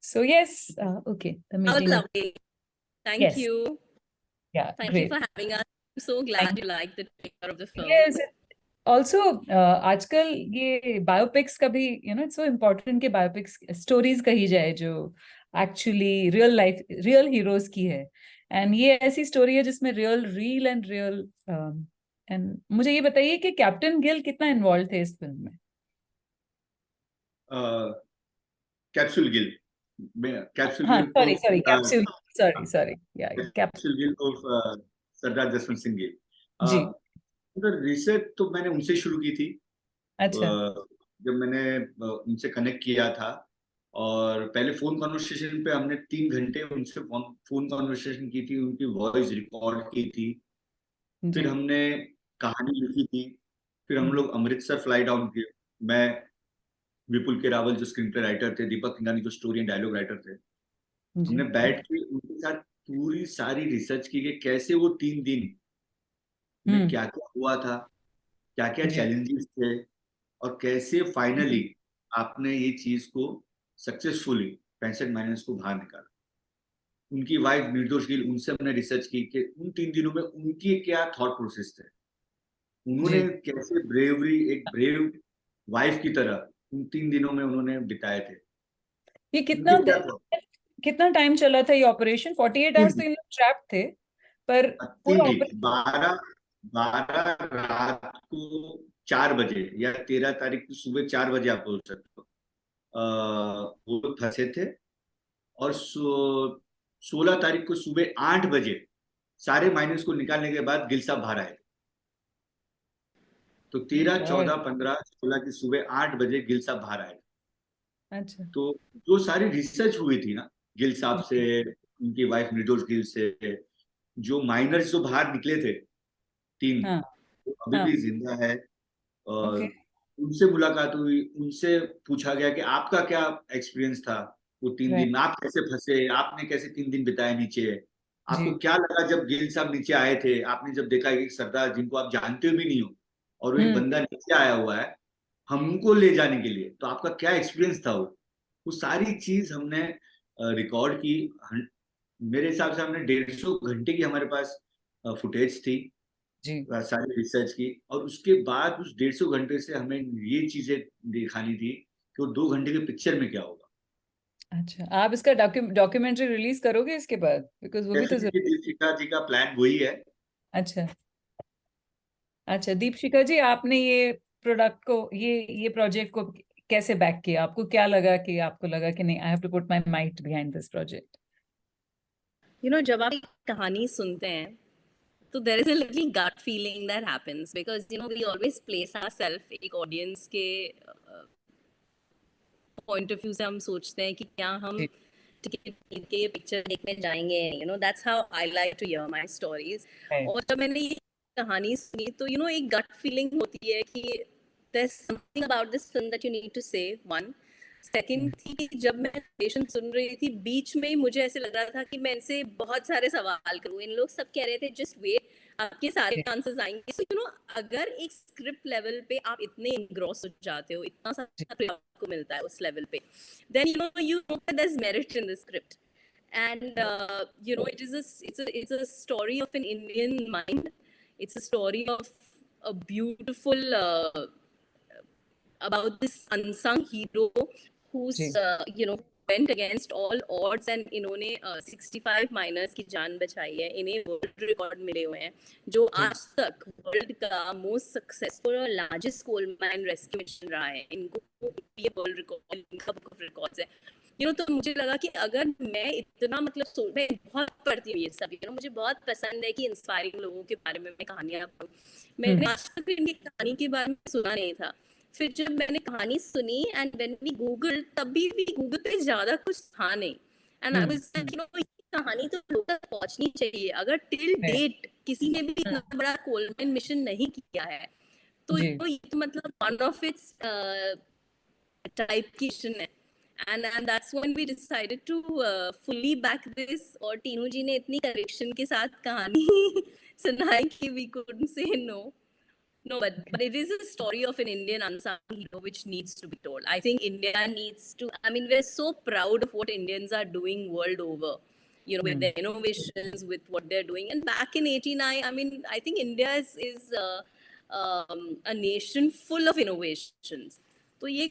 So yes, okay, the That was meeting. lovely. Thank Yes, you. yeah, Thank you great. for having us. I'm so glad you liked the trailer of the film. Yes, also आजकल ये biopics का भी it's so important कि biopics stories कही जाए जो actually real life real heroes की है, एंड ये ऐसी स्टोरी है जिसमें रियल एंड रियल। एंड मुझे ये बताइए कि कैप्टन गिल कितना इन्वॉल्व थे इस फिल्म में? कैप्सूल गिल कैप्सूल हाँ, गिल को सॉरी कैप्सूल, सॉरी या कैप्सूल गिल को सरदार जसवंत सिंह गिल। जी, रिसर्च तो मैंने उनसे शुरू की थी। अच्छा, जब मैंने उनसे कनेक्ट किया था, और पहले फोन कॉन्वर्सेशन पे हमने 3 घंटे उनसे फोन कॉन्वर्सेशन की थी, उनकी वॉइस रिकॉर्ड की थी। फिर जी, हमने कहानी लिखी थी। फिर हम लोग अमृतसर फ्लाई डाउन किए। मैं, विपुल के रावल जो स्क्रीन प्ले राइटर थे, दीपक हिंगानी जो स्टोरी एंड डायलॉग राइटर थे, जी, हमने बैठ के उनके साथ पूरी सारी रिसर्च की कि कैसे वो 3 दिन में क्या क्या हुआ था, क्या क्या जी, चैलेंजेस थे, और कैसे फाइनली आपने ये चीज को सक्सेसफुली 65 माइनस को बाहर निकाला। उनकी वाइफ निर्दोष गिल, उनसे हमने रिसर्च की कि उन 3 दिनों में उनके क्या थॉट प्रोसेस थे, उन्होंने जी। कैसे ब्रेवरी, एक ब्रेव वाइफ की तरह उन 3 दिनों में उन्होंने बिताए थे। ये उनके क्या thought? कितना टाइम चला था ये ऑपरेशन? 48 तीन आवर्स तो दिन इन लोग ट्रैप थे, पर तीन पूरा दिन ऑपरेशन। 12 रात को 4 बजे या 13 तारीख को सुबह 4 बजे, आप बोल सकते हो, वो फंसे थे। और 16 तारीख को सुबह 8 बजे सारे माइनस को निकालने के बाद गिल साहब बाहर आए। तो 13, 14, 15, 16 की सुबह 8 बजे गिल साहब बाहर आए। अच्छा, तो जो सारी रिसर्च हुई थी ना गिल साहब से, उनकी वाइफ निर्दोष गिल से, जो माइनर्स जो बाहर निकले थे 3, हाँ, वो अभी हाँ, भी जिंदा है। और ओके, उनसे मुलाकात हुई, उनसे पूछा गया कि आपका क्या एक्सपीरियंस था वो 3 दिन राइट, में, आप कैसे फंसे, आपने कैसे 3 दिन बिताए नीचे, आपको जी, क्या लगा जब गिल साहब नीचे आए थे, आपने जब देखा कि सरदार जिनको आप जानते भी नहीं हो और वो एक बंदा नीचे आया हुआ है हमको ले जाने के लिए, तो आपका क्या एक्सपीरियंस था। वो सारी चीज हमने रिकॉर्ड की। मेरे हिसाब से हमने 150 घंटे की हमारे पास फुटेज थी, जी। सारी रिसर्च की। और उसके बाद उस 150 घंटे से हमें ये चीजें दिखानी थी कि वो 2 घंटे के पिक्चर में क्या होगा। अच्छा, आप इसका डॉक्यूमेंट्री रिलीज करोगे इसके बाद? बिकॉज वो भी तो डेफिनेटली जरूरी। दीपिका जी का प्लान वही है। अच्छा, अच्छा, दीपशिखा जी, आपने ये प्रोडक्ट को, ये प्रोजेक्ट को कैसे बैक किया? आपको क्या लगा कि आपको लगा कि नहीं, I have to put my might behind this project? जब आप एक कहानी सुनते हैं तो there is a little gut feeling that happens because we always place ourselves एक audience के point of view से हम सोचते हैं कि क्या हम टिकट खरीद के ये पिक्चर देखने जाएंगे। that's how I like to hear my stories. और जब मैंने ये कहानी सुनी तो एक gut feeling होती है कि there's something about this film that you need to say. One, second थी कि जब मैं नरेशन सुन रही थी बीच में ही मुझे ऐसे लग रहा था कि मैं इनसे बहुत सारे सवाल करूं। इन लोग सब कह रहे थे जस्ट वेट, आपके सारे आंसर्स आएंगे। सो अगर एक स्क्रिप्ट लेवल पे आप इतने इंग्रॉस हो जाते हो, इतना सारा आपको मिलता है उस लेवल पे, then you know that there's merit in the script. And it's a story of an Indian mind. It's a story of a beautiful about this unsung hero who's went against all odds and इन्होंने 65 miners की जान बचाई है। इन्हें world record मिले हुए हैं जो आज तक वर्ल्ड का मोस्ट सक्सेसफुल और largest coal mine rescue mission रहा है। इनको ये वर्ल्ड रिकॉर्ड, इनका बुक ऑफ रिकॉर्ड्स है। तो मुझे लगा कि अगर मैं इतना मैं बहुत पढ़ती हूँ ये सब, मुझे बहुत पसंद है कि इंस्पायरिंग लोगों के बारे में मैं कहानियाँ पढ़ूँ। मैंने आज तक इनकी कहानी के बारे में सुना नहीं था। फिर जब मैंने कहानी सुनी एंड व्हेन वी गूगल, तभी भी गूगल पे ज्यादा कुछ था नहीं। एंड आई वाज लाइक ये कहानी तो लोगों तक पहुंचनी चाहिए। अगर टिल डेट किसी ने भी इतना बड़ा कोल माइन मिशन नहीं किया है तो ये तो मतलब वन ऑफ इट्स टाइप की मिशन है। and that's when we decided to fully back this। और टीनू जी ने इतनी करेक्शन के साथ कहानी सुनाई कि we couldn't say no। No, but it is a story of an Indian unsung hero which needs to be told. I think India needs to. I mean, we're so proud of what Indians are doing world over. With their innovations, with what they're doing. And back in '89, I mean, I think India is a nation full of innovations. तो ये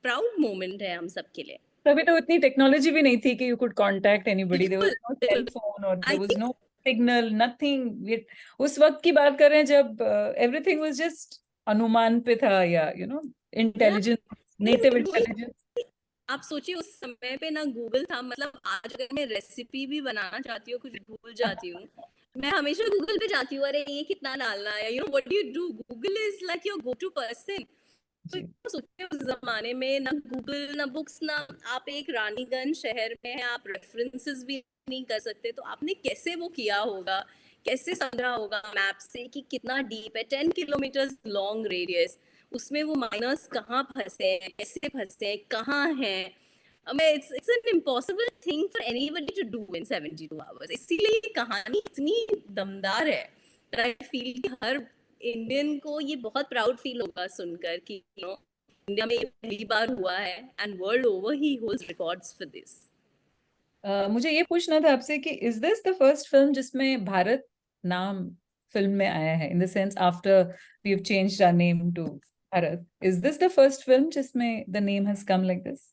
proud moment है हम सबके लिए. तभी तो इतनी technology भी नहीं थी कि you could contact anybody, there was no cell बिल्कुल. फोन और there I was think no signal, nothing. उस वक्त की बात कर रहे हैं जब एवरीथिंग वाज जस्ट अनुमान पे था, या इंटेलिजेंस, नेटिव इंटेलिजेंस. आप सोचिए उस समय पे ना गूगल था. मतलब आज अगर मैं रेसिपी भी बनाना चाहती हूँ, कुछ भूल जाती हूँ, मैं हमेशा गूगल पे जाती हूँ, अरे ये कितना डालना है, what do you do. Google is like your go to person. तो सोचिए उस जमाने में ना गूगल, ना बुक्स, ना आप एक रानीगंज शहर में हैं, आप रेफरेंसेस भी नहीं कर सकते. तो आपने कैसे वो किया होगा, कैसे समझा होगा मैप से कि कितना डीप है. 10 किलोमीटर लॉन्ग रेडियस, उसमें वो माइनर्स कहाँ फंसे हैं, कैसे फंसे हैं, कहाँ हैं. it's an impossible thing for anybody to do in 72 hours. इसीलिए ये कहानी इतनी दमदार है. I feel कि हर इंडियन को ये बहुत प्राउड फील होगा सुनकर कि इंडिया में ये पहली बार हुआ है, and world over he holds records for this. मुझे ये पूछना था आपसे कि is this the first film जिसमें भारत नाम फिल्म में आया है, in the sense after we have changed our name to Bharat, is this the first film जिसमें the name has come like this?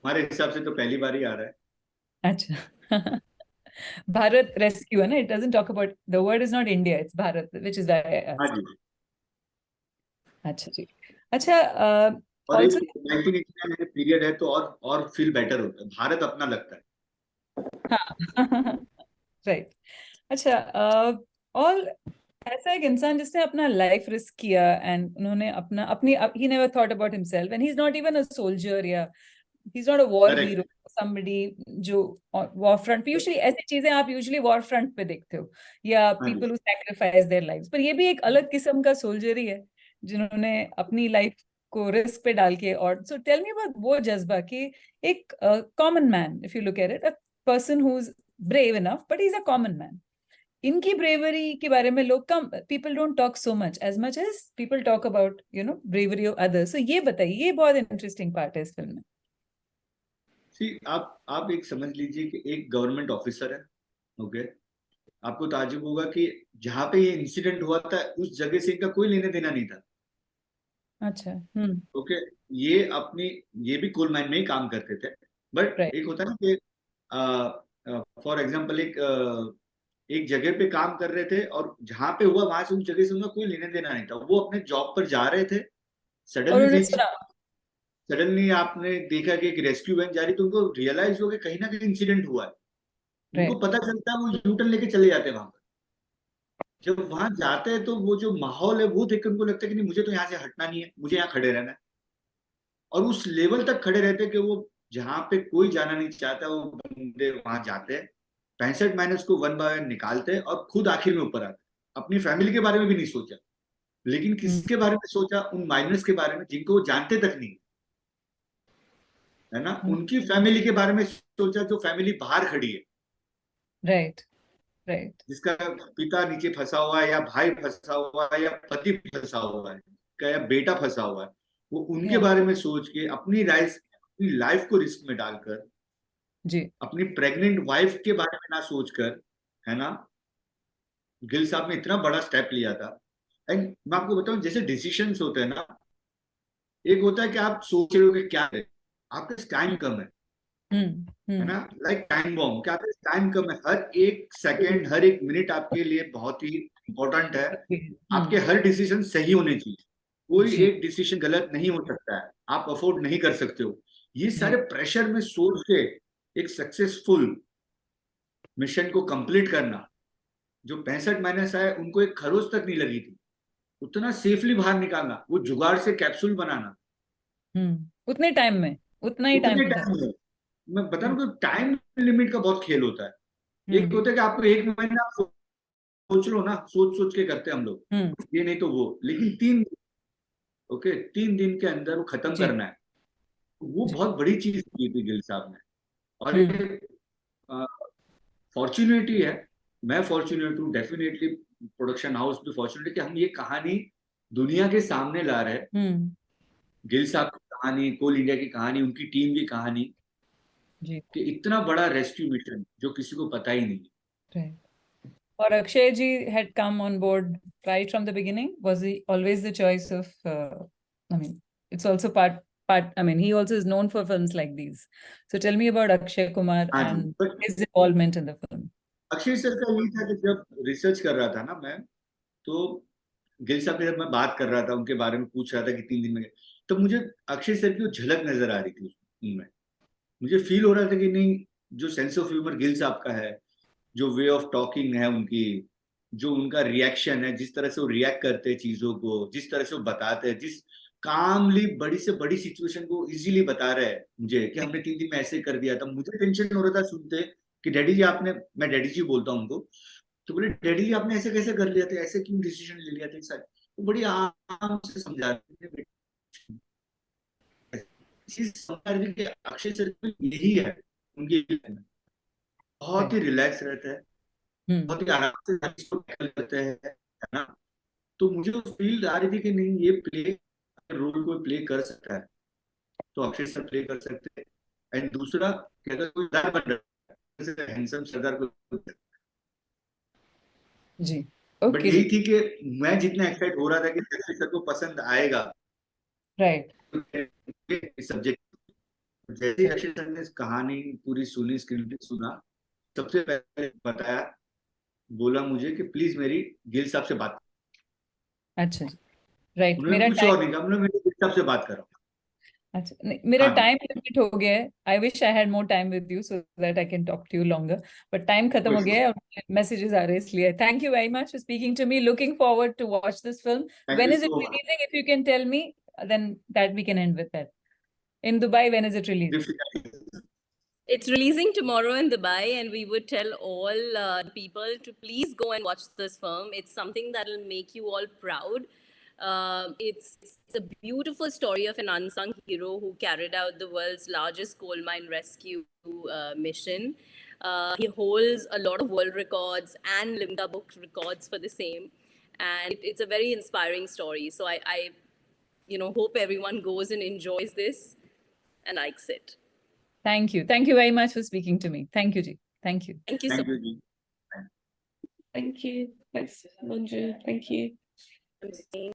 हमारे हिसाब से तो पहली बार ही आ रहा है. अच्छा. भारत रेस्क्यू है ना, it doesn't talk about, the word is not India, it's Bharat, which is हाँ जी. अच्छा जी. अच्छा, और also 1989 पीरियड है तो और फील बेटर होता है, भारत अपना लगता है. हाँ. राइट. अच्छा, और ऐसा एक इंसान जिसने अपना लाइफ रिस्क किया, एंड उन्होंने अपनी he never thought about himself, and he is not even a soldier, या he is not a war correct. Hero, somebody जो वॉर फ्रंट पे, यूजुअली ऐसी चीजें आप यूजुअली वॉर फ्रंट पे देखते हो, या हाँ जी. People who sacrifice their lives, पर ये भी एक अलग किस्म का सोल्जर ही है जिन्होंने अपनी लाइफ को रिस्क पे डाल के. और सो टेल मी अबाउट वो जज्बा कि एक common man, if you look at it, a person who is brave enough but he is a common man, इनकी ब्रेवरी के बारे में लोग कम, people don't talk so much as people talk about bravery of others. So ये बताइए, ये बहुत इंटरेस्टिंग पार्ट है इस फिल्म में. सी, आप एक समझ लीजिए कि एक गवर्नमेंट ऑफिसर है. ओके. आपको ताज्जुब होगा कि जहां पे ये इंसिडेंट हुआ था उस जगह से इनका कोई लेने देना नहीं था. अच्छा. ओके. ये भी कोल माइन में ही काम करते थे. But right. एक होता है ना कि फॉर एग्जाम्पल एक जगह पे काम कर रहे थे और जहां पे हुआ वहां से उस जगह से उनका कोई लेने देना नहीं था. वो अपने जॉब पर जा रहे थे. और सडनली उन्हें बीच सुना. सडनली आपने देखा कि एक रेस्क्यू वैन जा रही, तो उनको रियलाइज हो कि कहीं ना कहीं इंसिडेंट हुआ है. उनको राइट. पता चलता है, वो यूटर्न लेके चले जाते हैं वहां पर. जब वहां जाते हैं तो वो जो माहौल है वो देख कर उनको लगता है कि नहीं, मुझे तो यहाँ से हटना नहीं है, मुझे यहाँ खड़े रहना है. और उस लेवल तक खड़े रहते हैं कि वो जहां पे कोई जाना नहीं चाहता वो बंदे वहां जाते हैं, 65 माइनस को वन बाय वन निकालते हैं और खुद आखिर में ऊपर आते हैं. अपनी फैमिली के बारे में भी नहीं सोचा, लेकिन किसके बारे में सोचा? उन माइनस के बारे में जिनको वो जानते तक नहीं, है ना. उनकी फैमिली के बारे में सोचा जो फैमिली बाहर खड़ी है, राइट. राइट. जिसका पिता नीचे फंसा हुआ है, या भाई फंसा हुआ है, या पति फंसा हुआ है, या बेटा फंसा हुआ है. वो उनके बारे में सोच के अपनी लाइफ को रिस्क में डालकर, जी. अपनी प्रेग्नेंट वाइफ के बारे में ना सोचकर, है ना, गिल साहब ने इतना बड़ा स्टेप लिया था. एंड मैं आपको बताऊं, जैसे डिसीजंस होते हैं ना, एक होता है कि आप सोच रहे हो कि क्या है, आपका टाइम कम है ना, लाइक टाइम बॉम्ब, क्या टाइम कम है. हर एक सेकेंड, हर एक मिनट आपके लिए बहुत ही इंपॉर्टेंट है. आपके हर डिसीजन सही होने चाहिए, कोई जी. एक डिसीजन गलत नहीं हो सकता है, आप अफोर्ड नहीं कर सकते हो. ये सारे प्रेशर में सोच के एक सक्सेसफुल मिशन को कंप्लीट करना, जो 65 माइनस आए उनको एक खरोच तक नहीं लगी थी, उतना सेफली बाहर निकालना, वो जुगाड़ से कैप्सूल बनाना, उतने टाइम में, उतना ही टाइम उतने था. टाइम में. मैं बता रहा हूँ कि टाइम लिमिट का बहुत खेल होता है. एक होता है कि आपको एक महीना आप सोच लो ना, सोच सोच के करते हैं हम लोग, ये नहीं तो वो, लेकिन 3 दिन, ओके, 3 दिन के अंदर वो खत्म जी. करना है. वो जी. बहुत बड़ी चीज की थी गिल साहब ने. और हम्म. एक फॉर्चुनेटी है मैं फॉर्चुनेट हूँ, डेफिनेटली प्रोडक्शन हाउस भी फॉर्चुनेट है कि हम ये कहानी दुनिया के सामने ला रहे हैं। गिल साहब की कहानी, कोल इंडिया की कहानी, उनकी टीम की कहानी, जी कि इतना बड़ा रेस्क्यू मिशन जो किसी को पता ही नहीं। right. और अक्षय जी had come on board right from the beginning. Was he always the choice of I mean it's also part I mean he also is known for films like these. So tell me about Akshay Kumar हाँ जी, and his involvement in the film. Akshay sir का यही था कि जब research कर रहा था ना मैं, तो गिल साहब के जब मैं बात कर रहा था, उनके बारे में पूछ रहा था कि 3 दिन में, तो मुझे अक्षय सर की वो झलक नजर आ रही थी उनमें। मुझे फील हो रहा था कि नहीं, जो सेंस ऑफ ह्यूमर गिल साहब का है, जो वे ऑफ टॉकिंग है उनकी, जो उनका रिएक्शन है, जिस तरह से वो रिएक्ट करते हैं चीजों को, जिस तरह से वो बताते हैं, जिस कामली बड़ी से बड़ी सिचुएशन को इजीली बता रहे हैं मुझे कि हमने 3 दिन में ऐसे कर दिया था। मुझे टेंशन हो रहा था सुनते कि डैडी जी आपने, मैं डैडी जी बोलता हूँ उनको, तो बोले डैडी जी आपने ऐसे कैसे कर लिया था, ऐसे क्यों डिसीजन ले लिया था सर। तो बड़ी आराम से समझा रहे थे, चीज समझा रहे थे कि अक्षय सर यही है उनकी, बहुत ही रिलैक्स रहता है, बहुत ही आराम से हर चीज को टैकल करते हैं, है ना। तो मुझे फील आ रही थी कि नहीं, ये प्ले रोल को प्ले कर सकता है, तो अक्षय सर प्ले कर सकते हैं। एंड दूसरा कि अगर कोई सरदार बन रहा है, जैसे हैंडसम सरदार को, जी बट ओके यही जी थी कि मैं जितना एक्साइट हो रहा था कि अक्षय सर को पसंद आएगा राइट सब्जेक्ट, जैसे ही अक्षय सर ने कहानी पूरी सुनी, स्क्रीन पे सुना, सबसे पहले बताया, बोला मुझे कि प्लीज मेरी गिल साहब से बात। अच्छा राइट उन्होंने मेरा कुछ टाइम और नहीं कहा, उन्होंने मेरे गिल साहब से बात करा। अच्छा नहीं, मेरा हाँ जी, टाइम लिमिट हो गया है. I wish I had more time with you so that I can talk to you longer, but time खत्म for हो sure. गया है और मैसेजेस आ रहे हैं इसलिए. Thank you very much for speaking to me. Looking forward to watch this film. Thank when you is it so much. Releasing, if you can tell me, then that we can end with that. In Dubai, when is it releasing? It's releasing tomorrow in Dubai, and we would tell all people to please go and watch this film. It's something that will make you all proud. It's a beautiful story of an unsung hero who carried out the world's largest coal mine rescue mission. He holds a lot of world records and Limca Book records for the same. And it's a very inspiring story. So I hope everyone goes and enjoys this and likes it. Thank you. Thank you very much for speaking to me. Thank you, Ji. Thank you. Thank you so Thank much. you ji. Thank you. Thanks, Manju. Thank you.